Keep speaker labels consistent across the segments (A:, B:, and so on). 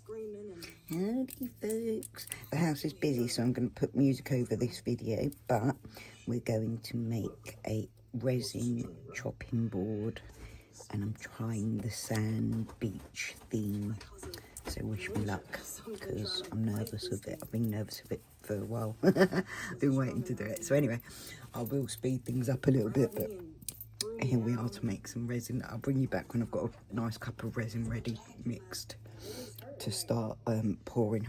A: Howdy folks. The house is busy, so I'm going to put music over this video, but we're going to make a resin chopping board, and I'm trying the sand beach theme, so wish me luck, because I'm nervous of it. I've been nervous of it for a while. I've been waiting to do it. So anyway, I will speed things up a little bit, but here we are to make some resin. I'll bring you back when I've got a nice cup of resin ready, mixed, to start pouring.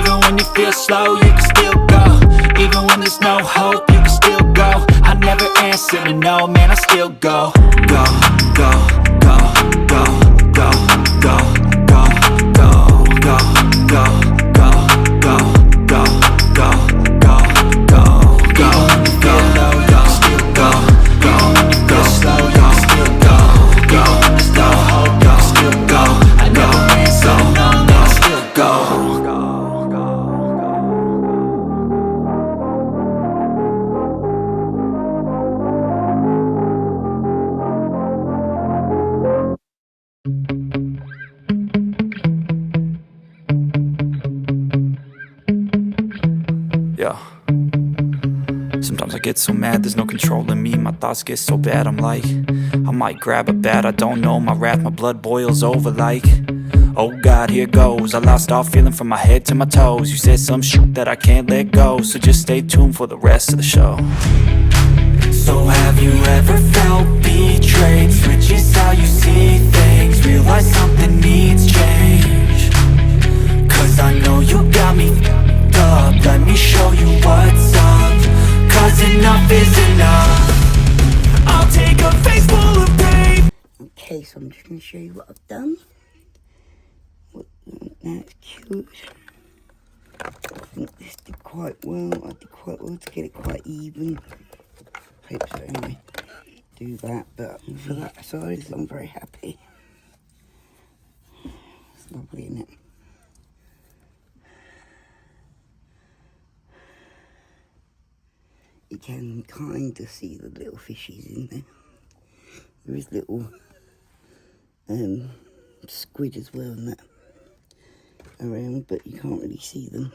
B: Even when you feel slow, you can still go. Even when there's no hope, you can still go. I never answer to no, man, I still go. Go, go, go, go, go, go, go, go, go, go, go, go, go, go, go, go, go. Go, low, you can still go. Go, go, slow, you can still go. Go, there's no hope, you can still go. I never answer to no, man, I still go. Yeah. Sometimes I get so mad, there's no controlling me. My thoughts get so bad, I'm like, I might grab a bat, I don't know. My wrath, my blood boils over like, oh God, here goes. I lost all feeling from my head to my toes. You said some shit that I can't let go, so just stay tuned for the rest of the show. So have you ever felt betrayed? Switches how you see things, realize something needs change. Cause I know you got me up, let me show you what's up. Cause enough is enough. I'll take a face full of pain.
A: Okay, so I'm just going to show you what I've done. That's cute. I think this did quite well. I did quite well to get it quite even. Hope so anyway. Do that, but for that side, I'm very happy. It's lovely, isn't it? You can kind of see the little fishies in there. There is little squid as well and that around, but you can't really see them.